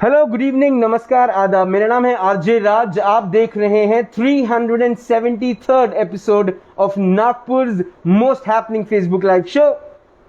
Hello, good evening, नमस्कार, आदाब। मेरा नाम है आरजे राज। आप देख रहे हैं 373rd episode of Nagpur most happening Facebook live show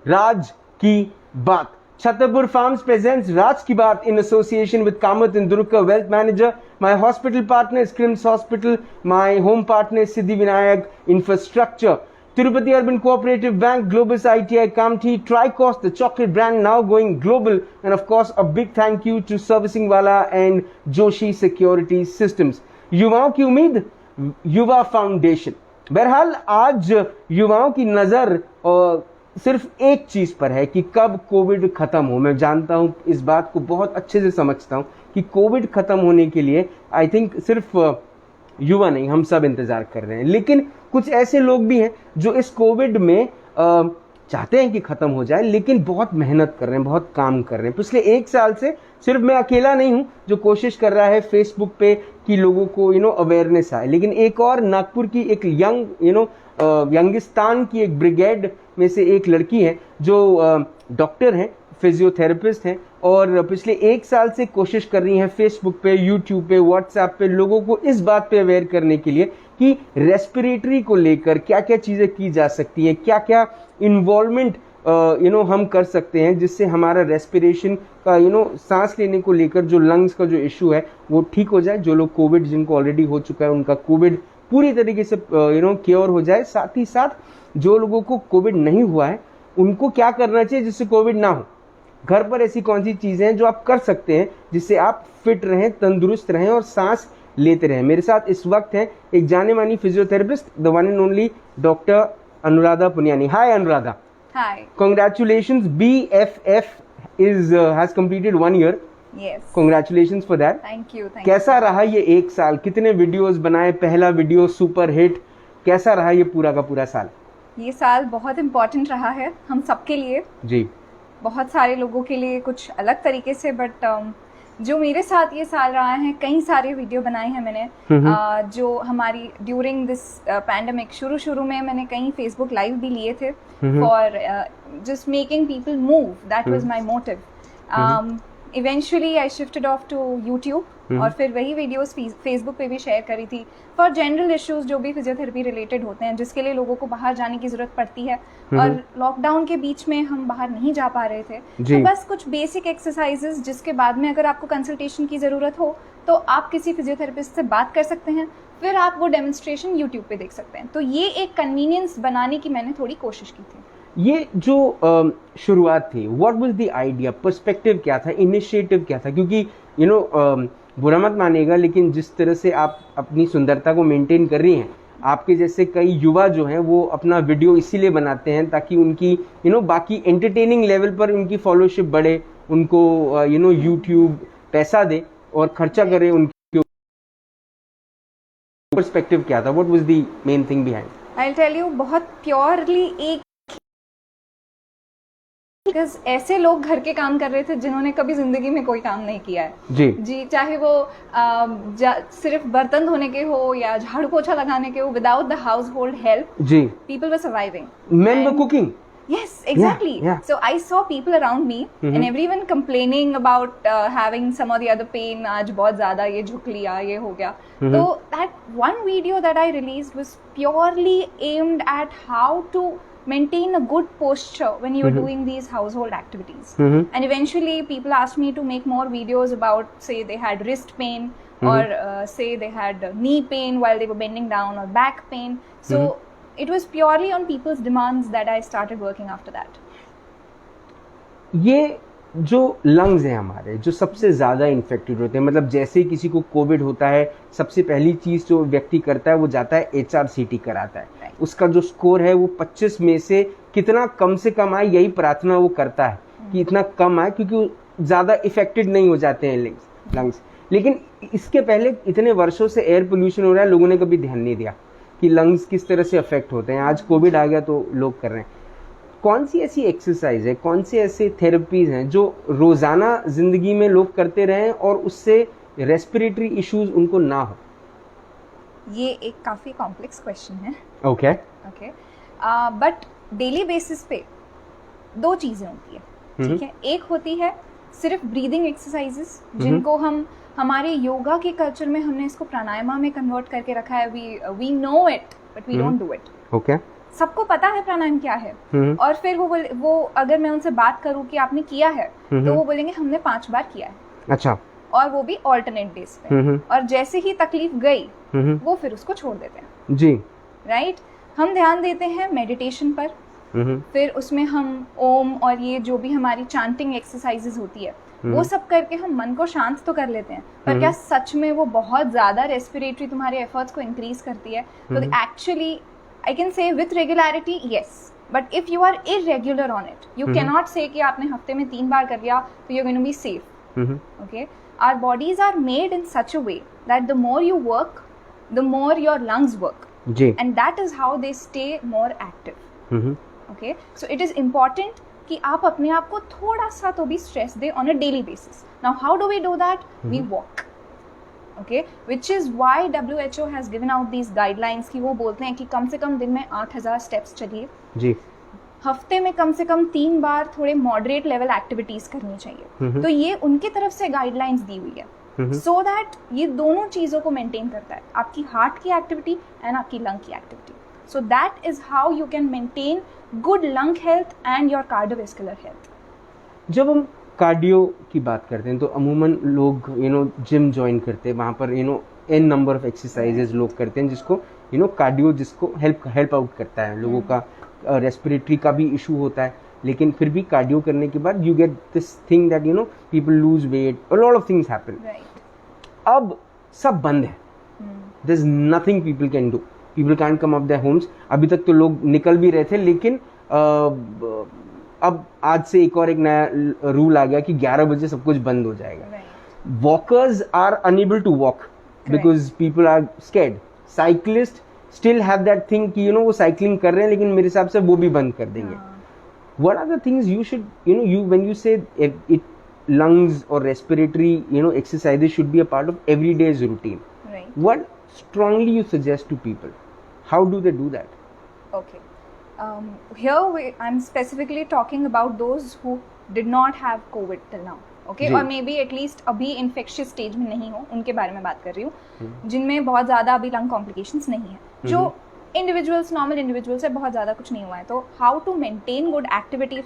राज की बात। छतरपुर फार्म्स प्रेजेंट्स राज की बात in association with Kamath Indurukar, wealth manager. My hospital partner is Crims Hospital. My home partner is Siddhi Vinayak Infrastructure. Tirupati Urban Cooperative Bank, Globus ITI Kamti, Tricos, the chocolate brand now going global, and of course a big thank you to Servicing Wala and Joshi Security Systems. युवाओं की उम्मीद, युवा foundation. बहरहाल आज युवाओं की नजर सिर्फ एक चीज पर है कि कब कोविड खत्म हो। मैं जानता हूं, इस बात को बहुत अच्छे से समझता हूं कि कोविड खत्म होने के लिए आई थिंक सिर्फ युवा नहीं, हम सब इंतजार कर रहे हैं। लेकिन कुछ ऐसे लोग भी हैं जो इस कोविड में चाहते हैं कि खत्म हो जाए, लेकिन बहुत मेहनत कर रहे हैं, बहुत काम कर रहे हैं। पिछले एक साल से सिर्फ मैं अकेला नहीं हूं जो कोशिश कर रहा है फेसबुक पे कि लोगों को अवेयरनेस आए, लेकिन एक और नागपुर की एक यंगिस्तान की एक ब्रिगेड में से एक लड़की है जो डॉक्टर हैं, फिजियोथेरेपिस्ट हैं, और पिछले एक साल से कोशिश कर रही हैं फेसबुक पे, यूट्यूब पे, व्हाट्सएप पे लोगों को इस बात पे अवेयर करने के लिए कि रेस्पिरेटरी को लेकर क्या क्या चीजें की जा सकती है, क्या क्या इन्वॉल्वमेंट हम कर सकते हैं जिससे हमारा रेस्पिरेशन का सांस लेने को लेकर जो लंग्स का जो इशू है वो ठीक हो जाए। जो लोग कोविड, जिनको ऑलरेडी हो चुका है, उनका कोविड पूरी तरीके से क्योर हो जाए। साथ ही साथ जो लोगों को कोविड नहीं हुआ है उनको क्या करना चाहिए जिससे कोविड ना हो। घर पर ऐसी कौन सी चीजें हैं जो आप कर सकते हैं जिससे आप फिट रहें, तंदुरुस्त रहें और सांस लेते रहें। मेरे साथ इस वक्त है एक जाने मानी physiotherapist, the one and only doctor Anuradha Puniyani. Hi Anuradha. Hi. Congratulations, BFF has completed 1 year. Yes. Congratulations for that. Thank you. कैसा रहा ये एक साल? कितने वीडियोस बनाए? पहला वीडियो सुपर हिट। कैसा रहा ये पूरा का पूरा साल? ये साल बहुत इम्पोर्टेंट रहा है हम सबके लिए जी। बहुत सारे लोगों के लिए कुछ अलग तरीके से, बट जो मेरे साथ ये साल रहा है, कई सारे वीडियो बनाए हैं मैंने जो हमारी ड्यूरिंग दिस पैंडेमिक शुरू में मैंने कई फेसबुक लाइव भी लिए थे for just making people move. That was my motive. Eventually I shifted off to YouTube और फिर वही वीडियोस फेसबुक पे भी शेयर करी थी फॉर जनरल इश्यूज जो भी फिजियोथेरेपी रिलेटेड होते हैं, जिसके लिए लोगों को बाहर जाने की जरूरत पड़ती है और लॉकडाउन के बीच में हम बाहर नहीं जा पा रहे थे। तो बस कुछ बेसिक एक्सरसाइजेस जिसके बाद में अगर आपको कंसल्टेशन की ज़रूरत हो तो आप किसी फिजियोथेरेपिस्ट से बात कर सकते हैं, फिर आप वो डेमोन्स्ट्रेशन यूट्यूब पे देख सकते हैं। तो ये एक कन्वीनियंस बनाने की मैंने थोड़ी कोशिश की थी। ये जो शुरुआत थी, what was the idea, perspective क्या था, इनिशिएटिव क्या था? क्योंकि बुरा मत मानिएगा, लेकिन जिस तरह से आप अपनी सुंदरता को मेंटेन कर रही हैं, आपके जैसे कई युवा जो हैं वो अपना वीडियो इसीलिए बनाते हैं ताकि उनकी बाकी एंटरटेनिंग लेवल पर उनकी फॉलोशिप बढ़े, उनको यूट्यूब पैसा दे और खर्चा करे उनके। पर्सपेक्टिव क्या था? What was the main thing behind? I will tell you, बहुत प्योरली एक बिकॉज ऐसे लोग घर के काम कर रहे थे जिन्होंने कभी जिंदगी में कोई काम नहीं किया है। जी, चाहे वो सिर्फ बर्तन धोने के हो या झाड़ू पोछा लगाने के हो, without the household help जी people were surviving. Men were cooking. Yes, exactly. Yeah. So I saw people around me and everyone complaining about having some or the other pain. आज बहुत ज़्यादा ये झुक लिया, ये हो गया। तो that one video that I released was purely aimed at how to maintain a good posture when you're doing these household activities. And eventually people asked me to make more videos about, say they had wrist pain or say they had knee pain while they were bending down or back pain. So it was purely on people's demands that I started working after that. ये जो lungs हैं हमारे, जो सबसे ज़्यादा infected होते हैं, मतलब जैसे ही किसी को कोविड होता है सबसे पहली चीज़ जो व्यक्ति करता है वो जाता है HRCT कराता है। right. उसका जो स्कोर है वो 25 में से कितना कम से कम आए, यही प्रार्थना वो करता है कि इतना कम आए, क्योंकि ज़्यादा इफेक्टेड नहीं हो जाते हैं लंग्स। लेकिन इसके पहले इतने वर्षों से एयर पोल्यूशन हो रहा है, लोगों ने कभी ध्यान नहीं दिया कि लंग्स किस तरह से अफेक्ट होते हैं। आज कोविड आ गया तो लोग कर रहे हैं। कौन सी ऐसी एक्सरसाइज है, कौन सी ऐसी थेरेपीज हैं जो रोजाना जिंदगी में लोग करते रहें और उससे रेस्पिरेटरी इश्यूज उनको ना हो? ये एक काफी कॉम्प्लेक्स क्वेश्चन है। ओके बट डेली बेसिस पे दो चीजें होती है, ठीक है। एक होती है सिर्फ ब्रीदिंग एक्सरसाइजेस जिनको हम हमारे योगा के कल्चर में हमने इसको प्राणायामा में कन्वर्ट करके रखा है. We know it but we don't do it. Okay. सबको पता है प्राणायाम क्या है. और फिर वो अगर मैं उनसे बात करूं कि आपने किया है तो वो बोलेंगे हमने 5 बार किया है. अच्छा. और वो भी ऑल्टरनेट डेज पे. और जैसे ही तकलीफ गई वो फिर उसको छोड़ देते हैं. जी. राइट. हम ध्यान देते हैं मेडिटेशन पर. फिर उसमें हम ओम और ये जो भी हमारी चांटिंग एक्सरसाइजेज होती है वो सब करके हम मन को शांत तो कर लेते हैं. पर क्या सच में वो बहुत ज्यादा रेस्पिरेटरी तुम्हारे एफर्ट्स को इंक्रीज करती है? तो actually I can say with regularity yes, but if you are irregular on it you can not say कि आपने हफ्ते में 3 बार कर लिया तो you are going to be safe. Okay. Our bodies are made in such a way that the more you work the more your lungs work. जी. And that is how they stay more active. Okay. So it is important कि आप अपने आप को थोड़ा सा तो भी स्ट्रेस दे on a daily basis. Now how do we do that? We walk. Okay. Which is why WHO has given out these guidelines कि वो बोलते हैं कि कम से कम दिन में 8000 स्टेप्स चलिए. जी. हफ्ते में कम से कम 3 बार थोड़े मॉडरेट लेवल एक्टिविटीज करनी चाहिए. तो ये उनकी तरफ से गाइडलाइंस दी हुई है सो दैट ये दोनों चीजों को मेंटेन करता है, आपकी हार्ट की एक्टिविटी एंड आपकी लंग की activity. So that is how you can maintain good lung health and your cardiovascular health. जब हम कार्डियो की बात करते हैं तो अमूमन लोग जिम ज्वाइन करते हैं, वहाँ पर n नंबर ऑफ एक्सरसाइजेज लोग करते हैं जिसको कार्डियो जिसको हेल्प आउट करता है. लोगों का रेस्पिरेटरी का भी इशू होता है, लेकिन फिर भी कार्डियो करने के बाद you get this thing that people lose weight, a lot of things happen. अब सब बंद है. There is nothing people can do. People can't come up their homes. अभी तक तो लोग निकल भी रहे थे, लेकिन अब आज से एक नया रूल आ गया कि 11 बजे सब कुछ बंद हो जाएगा. Walkers are unable to walk because people are scared. Cyclists still have that thing कि वो साइकिलिंग कर रहे हैं, लेकिन मेरे हिसाब से वो भी बंद कर देंगे. What are the things you should when you say lungs or respiratory exercises should be a part of everyday's routine? Right. What strongly you suggest to people? How do they do that? Okay. Here I'm specifically talking about those who did not have COVID till now. Okay. और may be at least अभी infectious stage में नहीं हो, उनके बारे में बात कर रही हूँ जिनमें बहुत ज़्यादा अभी लंग कॉम्प्लिकेशंस नहीं है. जो इंडिविजुअल्स नॉर्मल इंडिविजुअल्स है बहुत ज़्यादा कुछ नहीं हुआ है. तो how to maintain good activity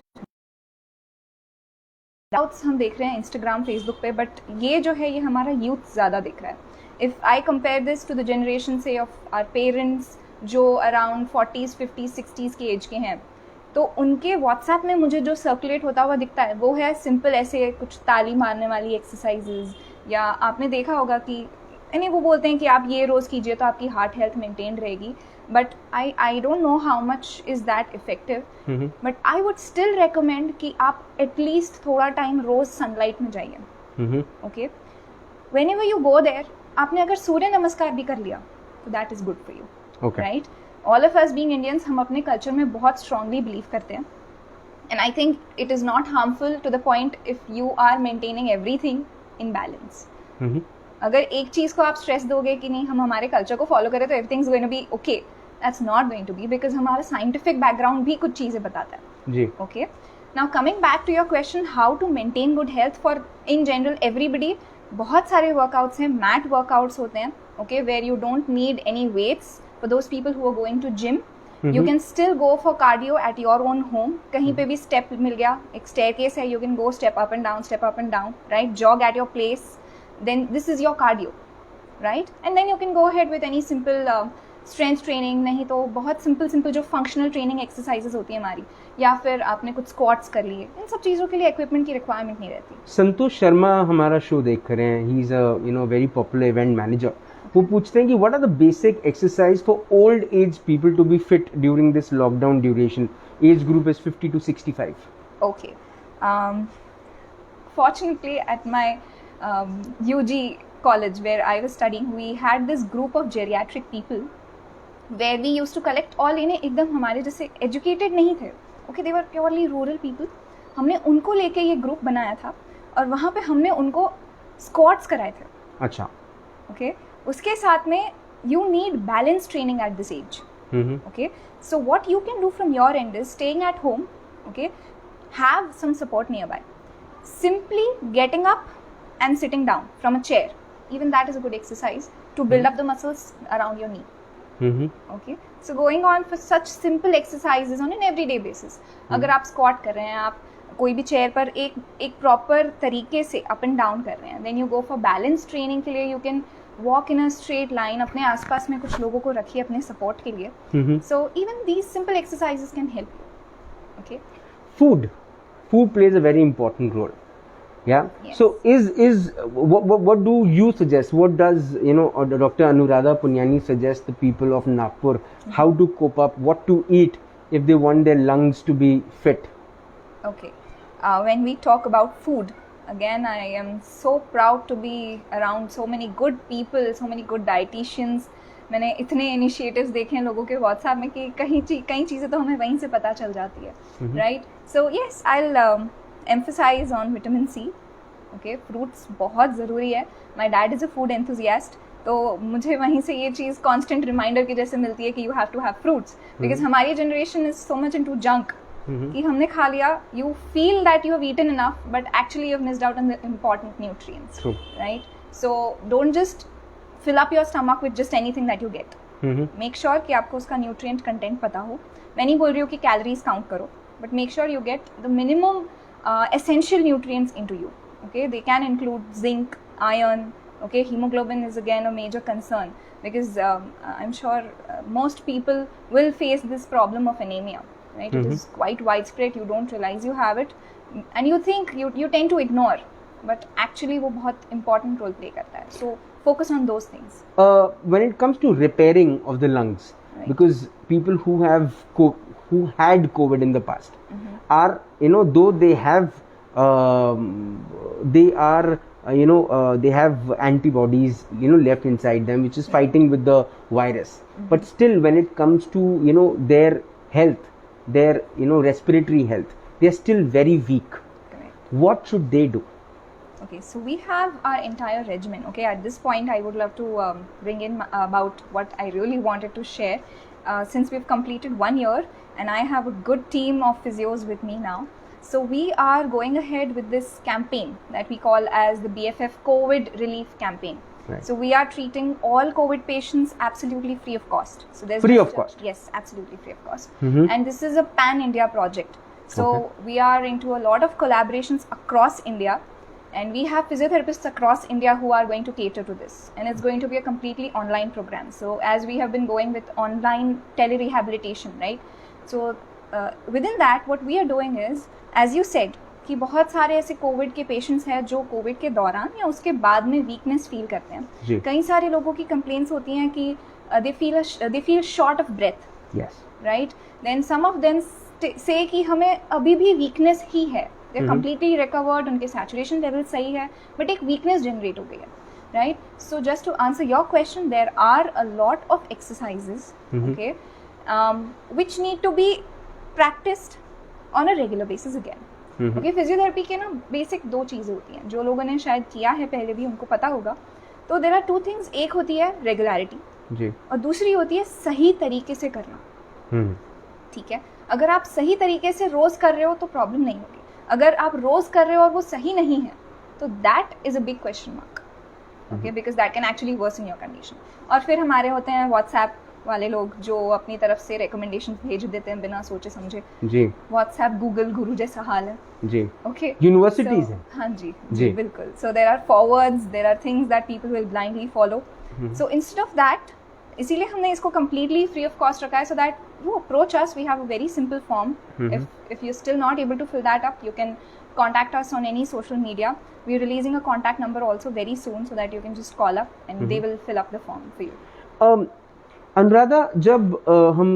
हम देख रहे हैं इंस्टाग्राम फेसबुक पे, बट ये जो है ये हमारा यूथ ज़्यादा देख रहा है. If I compare this to the generation से ऑफ आवर पेरेंट्स जो अराउंड 40s 50s 60s के एज के हैं, तो उनके व्हाट्सएप में मुझे जो सर्कुलेट होता हुआ दिखता है वो है सिंपल ऐसे कुछ ताली मारने वाली एक्सरसाइजेज, या आपने देखा होगा कि यानी वो बोलते हैं कि आप ये रोज़ कीजिए तो आपकी हार्ट हेल्थ मेंटेन रहेगी. But I don't know how much is that effective, but I would still recommend कि आप एटलीस्ट थोड़ा टाइम रोज़ सनलाइट में जाइए. Okay. Whenever you go there, आपने अगर सूर्य नमस्कार भी कर लिया तो that is good for you. Right. All of us being Indians, हम अपने कल्चर में बहुत स्ट्रांगली बिलीव करते हैं, and I think it is not harmful to the point if you are maintaining everything in balance. अगर एक चीज़ को आप स्ट्रेस दोगे कि नहीं हम हमारे कल्चर को फॉलो करें तो everything is going to be okay, that's not going to be, because हमारा साइंटिफिक बैकग्राउंड भी कुछ चीज़ें बताता है जी. Okay. Now coming back to your question, how to maintain good health for in general everybody. बहुत सारे वर्कआउट्स हैं, मैट वर्कआउट्स होते हैं, okay, where you don't need any weights. For those people who are going to gym, you can still go for cardio at your own home. कहीं पे भी step मिल गया, एक staircase है, you can go step up and down, right? Jog at your place. Then this is your cardio, right? And then you can go ahead with any simple strength training. नहीं तो बहुत simple जो functional training exercises होती है हमारी, या फिर आपने कुछ squats कर लिए, इन सब चीज़ों के लिए equipment की requirement नहीं रहती. संतोष शर्मा हमारा शो देख रहे हैं. He is a very popular event manager. वो पूछते हैं कि what are the basic exercise for old age people to be fit during this lockdown duration? Age group is 50 to 65. Okay. Fortunately, at my UG college where I was studying, we had this group of geriatric people where we used to collect all इन्हें एकदम हमारे जैसे educated नहीं थे. Okay, they were purely rural people. हमने उनको लेके ये ग्रुप बनाया था और वहाँ पे हमने उनको स्क्वाट्स कराए थे. अच्छा. Okay. उसके साथ में you need balance training at this age. Okay. So what you can do from your end is staying at home. Okay. Have some support nearby. simply getting up and sitting down from a chair, even that is a good exercise to build up the muscles around your knee. Okay, so going on for such simple exercises on an everyday basis. अगर आप squat कर रहे हैं, आप कोई भी chair पर एक प्रॉपर तरीके से अप एंड डाउन कर रहे हैं, then you go for balance training के लिए you can walk in a straight line, अपने आसपास में कुछ लोगों को रखिए अपने सपोर्ट के लिए. So even these simple exercises can help you. Okay, food plays a very important role. Yeah. Yes. So is what do you suggest? What does Dr. Anuradha Punyani suggest the people of Nagpur how to cope up, what to eat if they want their lungs to be fit? okay. When we talk about food, again I am so proud to be around so many good people, so many good dietitians. मैंने इतने initiatives देखे हैं लोगों के WhatsApp में कि कई चीज़ें तो हमें वहीं से पता चल जाती है, right. So yes, I will emphasise on vitamin C. Okay, fruits बहुत ज़रूरी है. My dad is a food enthusiast, तो मुझे वहीं से ये चीज़ कॉन्स्टेंट रिमाइंडर की जैसे मिलती है कि you have to have fruits, because हमारी generation is so much into junk कि हमने खा लिया, you feel that you have eaten enough but actually you have missed out on the important nutrients, right. So don't just fill up your stomach with just anything that you get. Make sure कि आपको उसका nutrient content पता हो. मैं नहीं बोल रही हूँ कि calories count करो, but make sure you get the minimum essential nutrients into you. Okay, they can include zinc, iron. Okay, hemoglobin is again a major concern because I'm sure most people will face this problem of anemia. Right, it is quite widespread. You don't realize you have it, and you think you tend to ignore, but actually वो बहुत important role play करता है. So focus on those things. When it comes to repairing of the lungs, Right. because people who had COVID in the past are, though they have they have antibodies left inside them which is fighting with the virus, but still when it comes to their health, their respiratory health, they are still very weak. Correct. What should they do? Okay, so we have our entire regimen. Okay, at this point I would love to bring in about what I really wanted to share. Since we've completed 1 year and I have a good team of physios with me now, so we are going ahead with this campaign that we call as the BFF COVID Relief Campaign. Right. So we are treating all COVID patients absolutely free of cost. So there's Free just of cost? Yes, absolutely free of cost. And this is a pan-India project. So we are into a lot of collaborations across India. And we have physiotherapists across India who are going to cater to this. And it's going to be a completely online program. So as we have been going with online tele-rehabilitation, right? So within that, what we are doing is, as you said, कि बहुत सारे ऐसे Covid के patients हैं जो Covid के दौरान या उसके बाद में वीकनेस फील करते हैं. कई सारे लोगों की कंप्लेंट्स होती हैं कि they feel short of breath. Yes. Right? Then some of them say कि हमें अभी भी वीकनेस ही है. They are completely recovered, उनके saturation level सही है, but एक weakness generate हो गई है, right? So just to answer your question, there are a lot of exercises, okay, which need to be practiced on a regular basis again. Okay, physiotherapy के ना basic 2 चीज़ें होती हैं, जो लोगों ने शायद किया है पहले भी उनको पता होगा. तो there are 2 things, एक होती है regularity, जी, और दूसरी होती है सही तरीके से करना. ठीक है, अगर आप सही तरीके से रोज कर रहे हो तो प्रॉब्लम नहीं होगी. अगर आप रोज कर रहे हो और वो सही नहीं है तो that is a big question mark. Okay, because that can actually worsen your condition. और फिर हमारे होते हैं व्हाट्सएप वाले लोग जो अपनी तरफ से रिकमेंडेशन भेज देते हैं बिना सोचे समझे. जी, व्हाट्सएप गूगल गुरु जैसा हाल है. जी, ओके, यूनिवर्सिटीज हैं. हाँ जी, बिल्कुल. So there are forwards, there are things that people will blindly follow. So instead of that, इसीलिए हमने इसको completely free of cost रखा है, so that you approach us. We have a very simple form. If you're still not able to fill that up, you can contact us on any social media. We're releasing a contact number also very soon, so that you can just call up and they will fill up the form for you. Anuradha, जब हम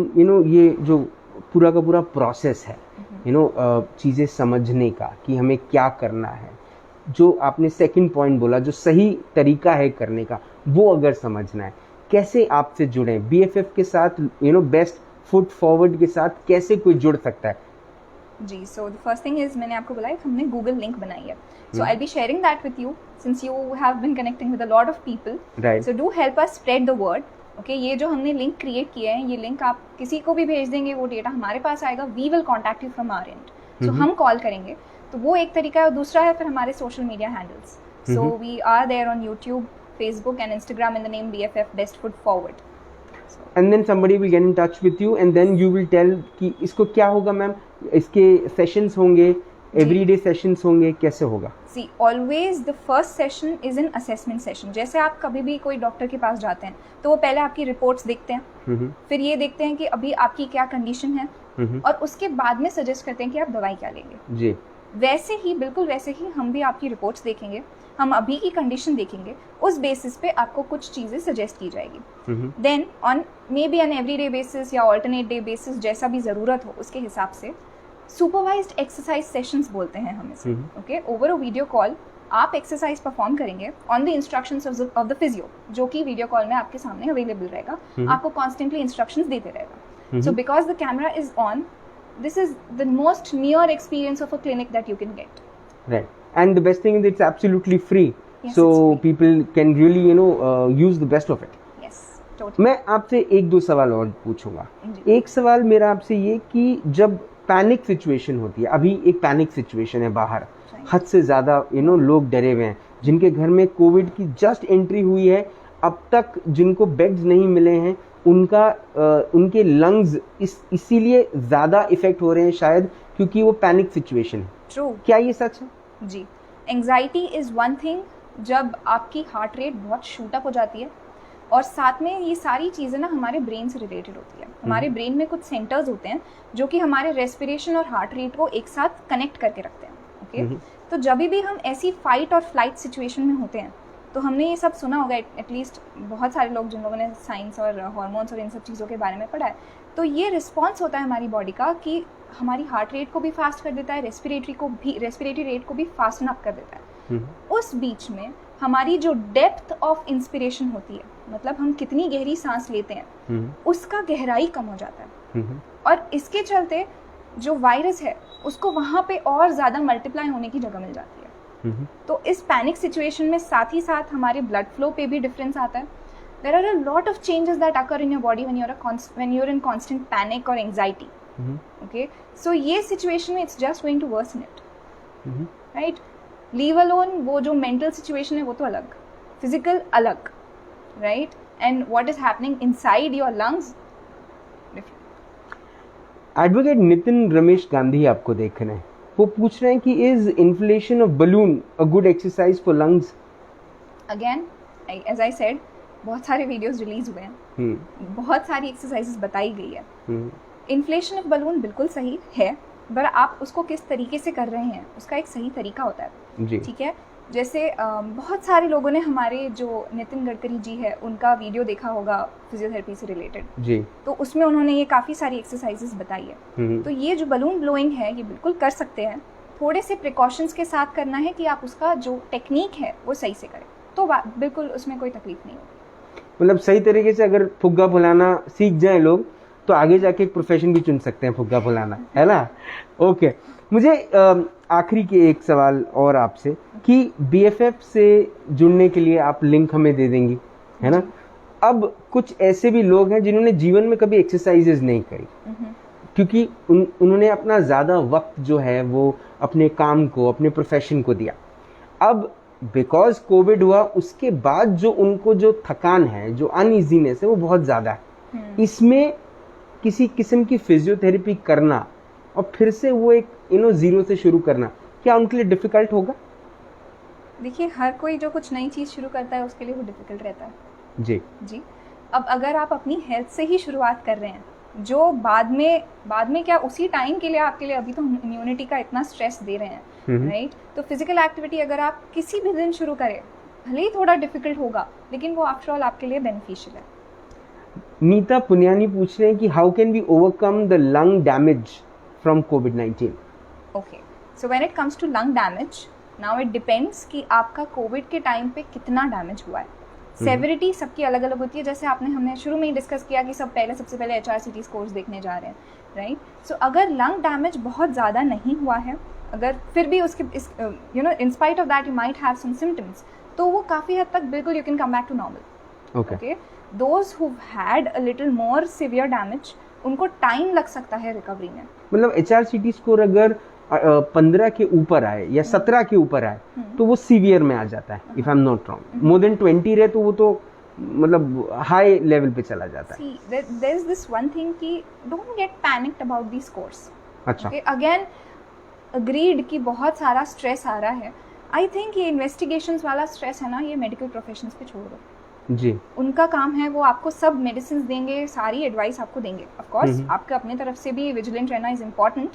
ये जो पूरा का पूरा process है चीज़ें समझने का कि हमें क्या करना है, जो आपने सेकंड पॉइंट बोला जो सही तरीका है करने का, वो अगर समझना है, कैसे आपसे जुड़े BFF के साथ, बेस्ट फुट फॉरवर्ड के साथ कैसे कोई जुड़ सकता है? जी, so the first thing is, मैंने आपको बताया हमने गूगल लिंक बनाई है. So I be sharing that with you since you have been connecting with a lot of people. So do help us spread the word. Okay, ये जो हमने link create किया है, ये लिंक आप किसी को भी भेज देंगे, वो डेटा हमारे पास आएगा. We will contact you from our end. So हम कॉल करेंगे, तो वो एक तरीका है। और दूसरा है फिर हमारे social media handles. So we are there on YouTube, Facebook and Instagram in the name BFF best foot forward. And then somebody will get in touch with you and then you will tell कि इसको क्या होगा ma'am, इसके sessions होंगे, everyday sessions होंगे, कैसे होगा? See, always the first session is an assessment session। जैसे आप कभी भी कोई डॉक्टर के पास जाते हैं तो वो पहले आपकी रिपोर्ट्स देखते हैं, फिर ये देखते हैं कि अभी आपकी क्या कंडीशन है, और उसके बाद में सजेस्ट करते हैं कि आप दवाई क्या लेंगे जी। वैसे ही, बिल्कुल वैसे ही हम भी आपकी रिपोर्ट्स देखेंगे, हम अभी की कंडीशन देखेंगे, उस बेसिस पे आपको कुछ चीज़ें सजेस्ट की जाएगी। Then on maybe an everyday basis या ऑल्टरनेट डे बेसिस, जैसा भी ज़रूरत हो उसके हिसाब से सुपरवाइज्ड एक्सरसाइज सेशंस बोलते हैं हम इसे। Okay, over a video call आप एक्सरसाइज परफॉर्म करेंगे on the instructions of the physio, जो कि वीडियो कॉल में आपके सामने अवेलेबल रहेगा, आपको कॉन्स्टेंटली इंस्ट्रक्शंस देते रहेगा। So because the camera is on, this is the most near experience of a clinic that you can get. Right. And the best thing is it's absolutely free. Yes, so it's free. People can really, use the best of it. Yes, totally. मैं आपसे एक दो सवाल और पूछूंगा। एक सवाल मेरा आपसे ये कि जब पैनिक सिचुएशन होती है, अभी एक पैनिक सिचुएशन है बाहर, हद से ज़्यादा लोग डरे हुए हैं, जिनके घर में कोविड की जस्ट एंट्री हुई है, अब तक जिनको बेड्स नहीं मिले हैं, उनके लंग्स इसीलिए ज़्यादा इफेक्ट हो रहे हैं शायद, क्योंकि वो पैनिक सिचुएशन है। ट्रू। क्या ये सच है? जी, एंग्जाइटी इज़ वन थिंग, जब आपकी हार्ट रेट बहुत शूट अप हो जाती है, और साथ में ये सारी चीज़ें ना हमारे ब्रेन से रिलेटेड होती है। हमारे ब्रेन में कुछ सेंटर्स होते हैं जो कि हमारे रेस्पिरेशन और हार्ट रेट को एक साथ कनेक्ट करके रखते हैं। ओके, तो जब भी हम ऐसी फाइट और फ्लाइट सिचुएशन में होते हैं, तो हमने ये सब सुना होगा, एटलीस्ट बहुत सारे लोग जिन लोगों ने साइंस और हार्मोन्स और इन सब चीज़ों के बारे में पढ़ा है, तो ये रिस्पॉन्स होता है हमारी बॉडी का कि हमारी हार्ट रेट को भी फास्ट कर देता है, रेस्पिरेटरी रेट को भी फास्टन अप कर देता है। उस बीच में हमारी जो डेप्थ ऑफ इंस्पिरेशन होती है, मतलब हम कितनी गहरी सांस लेते हैं, उसका गहराई कम हो जाता है, और इसके चलते जो वायरस है उसको वहाँ पे और ज़्यादा मल्टीप्लाई होने की जगह मिल जाती है। तो इस पैनिक सिचुएशन में साथ ही साथ हमारे ब्लड फ्लो पे भी डिफरेंस आता है। There are a lot of changes that occur in your body when you are in constant panic और एंजाइटी। ओके, सो ये सिचुएशन में it's just going to worsen it, right? Leave alone वो जो mental situation है वो तो अलग, physical अलग, right? And what is happening inside your lungs different. Advocate Nitin Ramesh Gandhi आपको देख रहे हैं, वो पूछ रहे हैं कि is inflation of balloon a good exercise for lungs? Again as I said, बहुत सारे वीडियोस रिलीज हुए हैं, बहुत सारी एक्सरसाइजेस बताई गई है। इन्फ्लेशन ऑफ बलून बिल्कुल सही है, पर आप उसको किस तरीके से कर रहे हैं उसका एक सही तरीका होता है, ठीक है? जैसे बहुत सारे लोगों ने हमारे जो नितिन गडकरी जी है उनका वीडियो देखा होगा फिजियोथेरेपी से रिलेटेड जी, तो उसमें उन्होंने ये काफ़ी सारी एक्सरसाइजेस बताई है। तो ये जो बलून ब्लोइंग है ये बिल्कुल कर सकते हैं, थोड़े से प्रिकॉशंस के साथ करना है कि आप उसका जो टेक्निक है वो सही से करें, तो बिल्कुल उसमें कोई तकलीफ नहीं होगी। मतलब सही तरीके से अगर फुग्गा फुलाना सीख जाए लोग तो आगे जाके एक प्रोफेशन भी चुन सकते हैं, फुग्गा फुलाना, है ना? ओके, मुझे आखिरी के एक सवाल और आपसे कि BFF से जुड़ने के लिए आप लिंक हमें दे देंगी, है ना? अब कुछ ऐसे भी लोग हैं जिन्होंने जीवन में कभी एक्सरसाइजेज नहीं करी, क्योंकि उन्होंने अपना ज़्यादा वक्त जो है वो अपने काम को, अपने प्रोफेशन को दिया। अब बिकॉज कोविड हुआ उसके बाद जो उनको जो थकान है, जो अनइजीनेस है, वो बहुत ज़्यादा है। इसमें किसी किस्म की फिजियोथेरेपी करना और फिर से वो एक जीरो से शुरू करना, क्या उनके लिए डिफिकल्ट होगा? देखिए, हर कोई जो कुछ नई चीज़ शुरू करता है उसके लिए वो डिफिकल्ट रहता है जी। अब अगर आप अपनी हेल्थ से ही शुरुआत कर रहे हैं, जो बाद में क्या उसी टाइम के लिए आपके लिए अभी तो इम्यूनिटी का इतना स्ट्रेस दे रहे हैं, राइट? तो फिजिकल एक्टिविटी अगर आप किसी भी दिन शुरू करें, भले ही थोड़ा डिफिकल्ट होगा, लेकिन वो आफ्टर ऑल आपके लिए बेनिफिशियल है। नीता पुनियानी पूछ रहे हैं कि how can we overcome the lung damage from COVID-19? Okay, so when it comes to lung damage, now it depends कि आपका कोविड के टाइम पे कितना डैमेज हुआ है। सेवरिटी सबकी अलग अलग होती है, जैसे हमने शुरू में ही डिस्कस किया कि सबसे पहले HRCT स्कोर्स देखने जा रहे हैं, राइट? सो अगर लंग डैमेज बहुत ज़्यादा नहीं हुआ है, अगर फिर भी उसके in spite of that you might have some symptoms, तो वो काफ़ी हद तक बिल्कुल you can come back to normal. Okay, those who had a little more severe damage, उनको टाइम लग सकता है रिकवरी में। मतलब HRCT स्कोर अगर 15 के ऊपर आए या 17 के ऊपर आए तो वो सीवियर में आ जाता है, if I am not wrong. More than 20 रहे तो वो तो मतलब हाई लेवल पे चला जाता है। There is this one thing कि don't get panicked about this course. अच्छा, अगेन अग्रीड कि बहुत सारा स्ट्रेस आ रहा है। आई थिंक ये इन्वेस्टिगेशंस वाला स्ट्रेस है ना, ये मेडिकल प्रोफेशनल्स पे छोड़ दो जी। उनका काम है, वो आपको सब मेडिसिन देंगे, सारी एडवाइस आपको देंगे। ऑफ कोर्स आपके अपने तरफ से भी विजिलेंट रहना is important,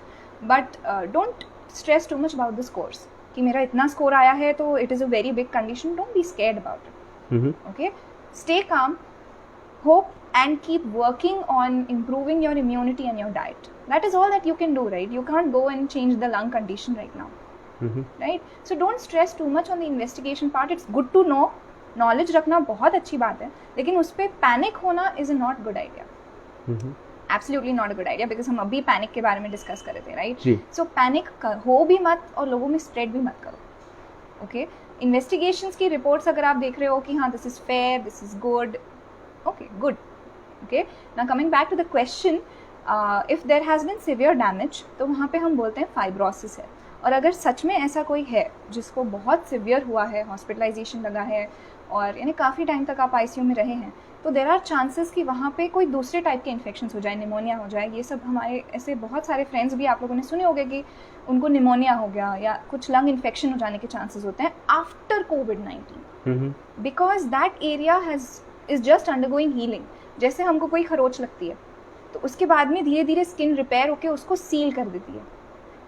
but don't stress too much about this course कि मेरा इतना स्कोर आया है तो it is a very big condition. Don't be scared about it, okay? Stay calm, hope and keep working on improving your immunity and your diet. That is all that you can do, right? You can't go and change the lung condition right now, right? So don't stress too much on the investigation part. It's good to know, knowledge रखना बहुत अच्छी बात है, लेकिन उस पर panic होना is a not good idea. Absolutely not a good idea, because हम अभी पैनिक के बारे में डिस्कस कर रहे थे, राइट? So पैनिक हो भी मत और लोगों में स्प्रेड भी मत करो, ओके? इन्वेस्टिगेशंस की रिपोर्ट्स अगर आप देख रहे हो कि हाँ this is fair, this is good, okay, good, okay? Now coming back to the question, if there has been severe damage, तो वहाँ पे हम बोलते हैं फाइब्रोसिस है। और अगर सच में ऐसा कोई है जिसको बहुत सिवियर हुआ है, हॉस्पिटलाइजेशन लगा है और यानी काफ़ी टाइम तक आप आईसीयू में रहे हैं, तो देर आर चांसेस कि वहाँ पे कोई दूसरे टाइप के इन्फेक्शंस हो जाए, निमोनिया हो जाए। ये सब हमारे ऐसे बहुत सारे फ्रेंड्स भी आप लोगों ने सुने होंगे कि उनको निमोनिया हो गया या कुछ लंग इन्फेक्शन हो जाने के चांसेस होते हैं after covid, because that area is just undergoing healing. जैसे हमको कोई खरोच लगती है तो उसके बाद में धीरे धीरे स्किन रिपेयर होकर उसको सील कर देती है,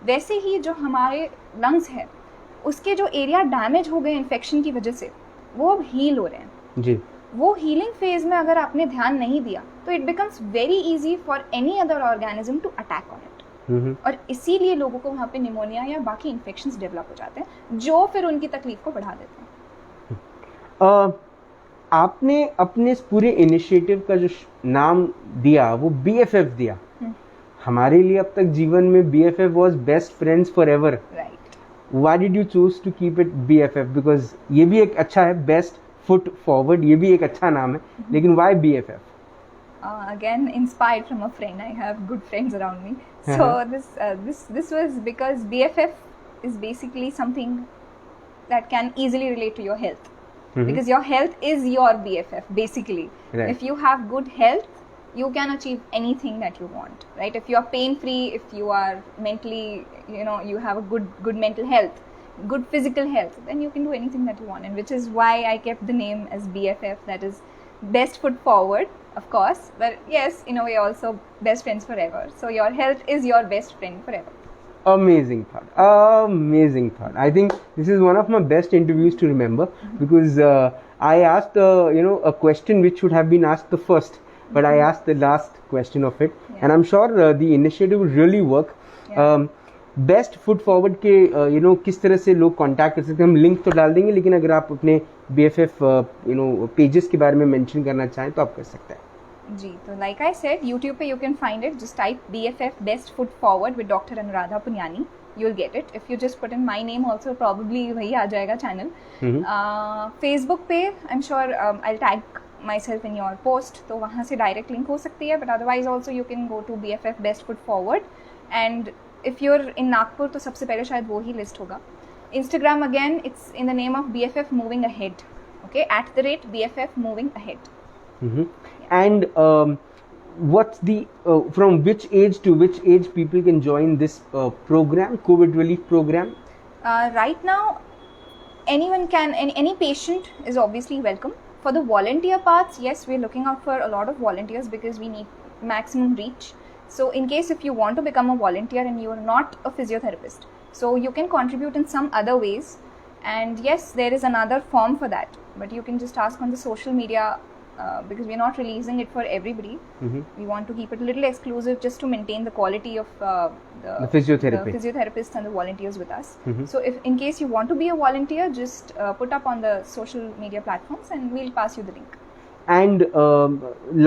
वैसे ही जो हमारे लंग्स है उसके जो एरिया डैमेज हो गए इन्फेक्शन की वजह से वो अब हील हो रहे हैं जी। वो हीलिंग फेज में अगर आपने ध्यान नहीं दिया तो it becomes very easy for any other organism to attack on it, और इसीलिए लोगों को वहाँ पे निमोनिया या बाकी इन्फेक्शंस डेवलप हो जाते हैं जो फिर उनकी तकलीफ को बढ़ा देते हैं। आपने अपने इस पूरे इनिशिएटिव का जो नाम दिया वो BFF दिया। हमारे लिए अब तक जीवन में BFF was best friends forever, right? Why did you choose to keep it BFF? Because ये भी एक अच्छा है, बेस्ट फुट फॉरवर्ड, ये भी एक अच्छा नाम है, लेकिन why BFF? Again, inspired from a friend. I have good friends around me. So this was because BFF is basically something that can easily relate to your health. Because your health is your BFF basically. Right. If you have good health, you can achieve anything that you want, right? If you are pain free, if you are mentally, you have a good mental health, good physical health, then you can do anything that you want, and which is why I kept the name as BFF, that is best foot forward, of course, but yes, in a way also best friends forever. So your health is your best friend forever. Amazing thought, amazing thought. I think this is one of my best interviews to remember, because I asked a question which should have been asked the first, but I asked the last question of it, and I'm sure the initiative will really work. Best foot forward के किस तरह से लोग contact कर सकते हैं, हम link तो डाल देंगे, लेकिन अगर आप अपने BFF पेजेस के बारे में मेंशन करना चाहें तो आप कर सकते हैं जी। तो लाइक आई सेड, यूट्यूब पे you can find it, just type BFF best foot forward with doctor Anuradha Puniyani, you will get it. If you just put in my name also, probably वही आ जाएगा चैनल। फेसबुक पे I am sure I will tag myself in your post, तो वहाँ से direct link हो सकती है, but otherwise also you can go to BFF best foot forward. And if you are in Nagpur तो सबसे पहले शायद वो ही लिस्ट होगा। Instagram again it's in the name of BFF moving ahead, okay, @BFF moving ahead. And what's the from which age to which age people can join this program, COVID relief program? Right now, anyone can, any patient is obviously welcome. For the volunteer parts, yes, we're looking out for a lot of volunteers because we need maximum reach. So in case if you want to become a volunteer and you are not a physiotherapist, so you can contribute in some other ways. And yes, there is another form for that, but you can just ask on the social media. Because we're not releasing it for everybody. We want to keep it a little exclusive just to maintain the quality of the physiotherapists and the volunteers with us. So if in case you want to be a volunteer, just put up on the social media platforms and we'll pass you the link. And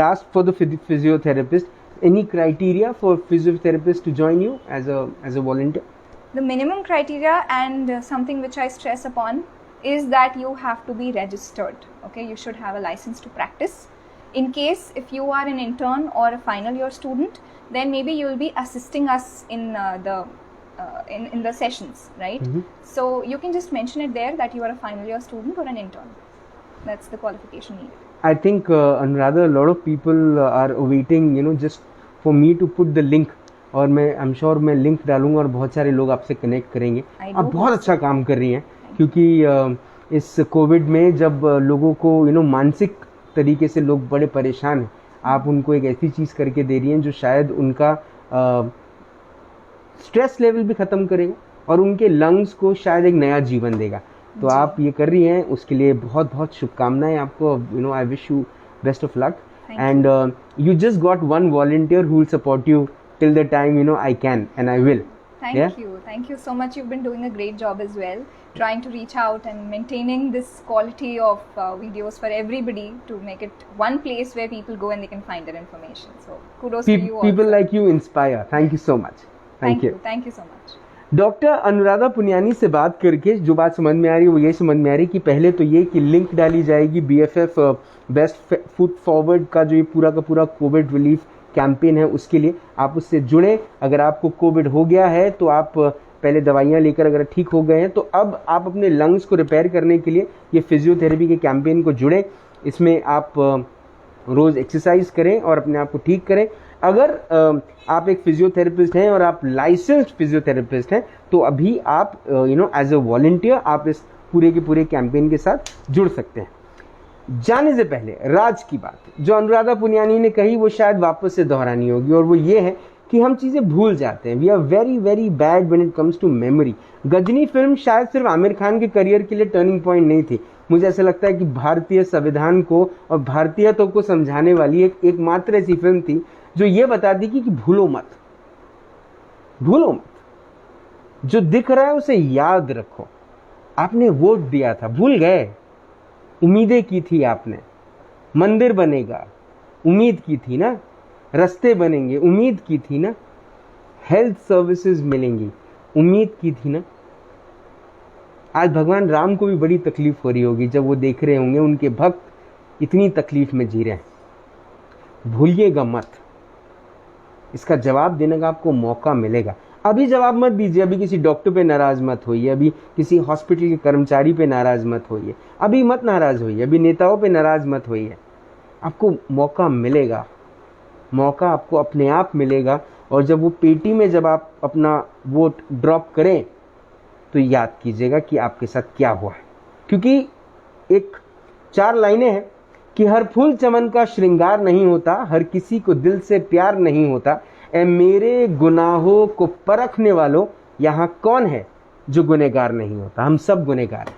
last, for the physiotherapist, any criteria for physiotherapists to join you as a volunteer? The minimum criteria and something which I stress upon is that you have to be registered, okay? You should have a license to practice. In case if you are an intern or a final year student, then maybe you will be assisting us in the in the sessions, right? So you can just mention it there that you are a final year student or an intern. That's the qualification needed. I think Anuradha, a lot of people are awaiting, just for me to put the link. और मैं I'm sure मैं link डालूंगा और बहुत सारे लोग आपसे connect करेंगे. आप बहुत अच्छा काम कर रही हैं, क्योंकि इस कोविड में जब लोगों को मानसिक तरीके से लोग बड़े परेशान हैं, आप उनको एक ऐसी चीज़ करके दे रही हैं जो शायद उनका स्ट्रेस लेवल भी ख़त्म करेगा और उनके लंग्स को शायद एक नया जीवन देगा. तो आप ये कर रही हैं, उसके लिए बहुत बहुत शुभकामनाएं आपको. I wish you best of luck. And you just got one volunteer who will support you till the time I can and I will. Thank you so much. You've been doing a great job as well, trying to reach out and maintaining this quality of videos for everybody to make it one place where people go and they can find their information. So kudos to you. People also. Like you inspire. Thank you so much. Thank you so much. Doctor Anuradha Puniyani से बात करके जो बात समझ में आ रही है वो ये समझ में आ रही है कि पहले तो ये कि लिंक डाली जाएगी BFF बेस्ट फुट फॉरवर्ड का जो ये पूरा का पूरा कोविड रिलीफ कैंपेन है, उसके लिए आप उससे जुड़े. अगर आपको कोविड हो गया है तो आप पहले दवाइयाँ लेकर अगर ठीक हो गए हैं तो अब आप अपने लंग्स को रिपेयर करने के लिए ये फिजियोथेरेपी के कैंपेन को जुड़ें. इसमें आप रोज़ एक्सरसाइज करें और अपने आप को ठीक करें. अगर आप एक फिजियोथेरेपिस्ट हैं और आप लाइसेंस्ड फिजियोथेरेपिस्ट हैं तो अभी आप एज अ वॉलंटियर आप इस पूरे के पूरे कैंपेन के साथ जुड़ सकते हैं. जाने से पहले राज की बात जो अनुराधा पुनियानी ने कही वो शायद वापस से दोहरानी होगी, और वो ये है कि हम चीज़ें भूल जाते हैं. We are very very bad when it comes to memory. Ghajini film शायद सिर्फ आमिर खान के करियर के लिए टर्निंग पॉइंट नहीं थी. मुझे ऐसा लगता है कि भारतीय संविधान को और भारतीयता को समझाने वाली एकमात्र ऐसी फिल्म थी जो ये बता दी कि भूलो मत, भूलो मत. जो दिख रहा है उसे याद रखो. आपने वोट दिया था, भूल गए. उम्मीदें की थी आपने, मंदिर बनेगा, उम्मीद की थी ना. रास्ते बनेंगे, उम्मीद की थी ना. हेल्थ सर्विसेज मिलेंगी, उम्मीद की थी ना. आज भगवान राम को भी बड़ी तकलीफ हो रही होगी जब वो देख रहे होंगे उनके भक्त इतनी तकलीफ में जी रहे हैं. भूलिएगा मत. इसका जवाब देने का आपको मौका मिलेगा. अभी जवाब मत दीजिए. अभी किसी डॉक्टर पे नाराज मत होइए, अभी किसी हॉस्पिटल के कर्मचारी पे नाराज मत होइए, अभी मत नाराज होइए, अभी नेताओं पे नाराज मत होइए. आपको मौका मिलेगा, मौका आपको अपने आप मिलेगा. और जब वो पेटी में जब आप अपना वोट ड्रॉप करें तो याद कीजिएगा कि आपके साथ क्या हुआ है. क्योंकि एक 4 लाइनें हैं कि हर फूल चमन का श्रृंगार नहीं होता, हर किसी को दिल से प्यार नहीं होता. ए मेरे गुनाहों को परखने वालों, यहाँ कौन है जो गुनहगार नहीं होता. हम सब गुनहगार हैं.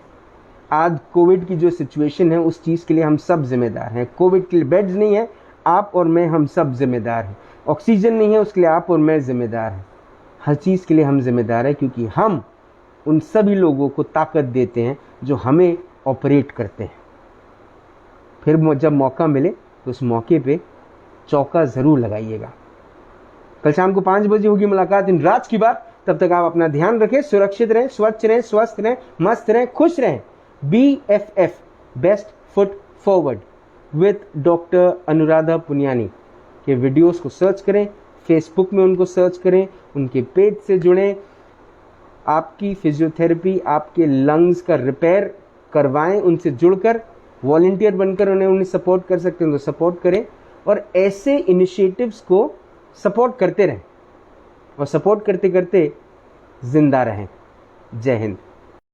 आज कोविड की जो सिचुएशन है उस चीज़ के लिए हम सब जिम्मेदार हैं. कोविड के लिए बेड्स नहीं है, आप और मैं हम सब जिम्मेदार हैं. ऑक्सीजन नहीं है, उसके लिए आप और मैं जिम्मेदार हैं. हर चीज़ के लिए हम जिम्मेदार हैं, क्योंकि हम उन सभी लोगों को ताकत देते हैं जो हमें ऑपरेट करते हैं. फिर जब मौका मिले तो उस मौके पे चौका ज़रूर लगाइएगा. कल शाम को 5 बजे होगी मुलाकात इन राज की बात. तब तक आप अपना ध्यान रखें, सुरक्षित रहें, स्वच्छ रहें, स्वस्थ रहें, मस्त रहें, खुश रहें. BFF best foot forward with doctor Anuradha Puniyani के वीडियोस को सर्च करें, फेसबुक में उनको सर्च करें, उनके पेज से जुड़ें. आपकी फिजियोथेरेपी, आपके लंग्स का रिपेयर करवाएं. उनसे जुड़कर वॉलंटियर बनकर उन्हें सपोर्ट कर सकते हैं तो सपोर्ट करें. और ऐसे इनिशिएटिव्स को सपोर्ट करते रहें और सपोर्ट करते करते जिंदा रहें. जय हिंद.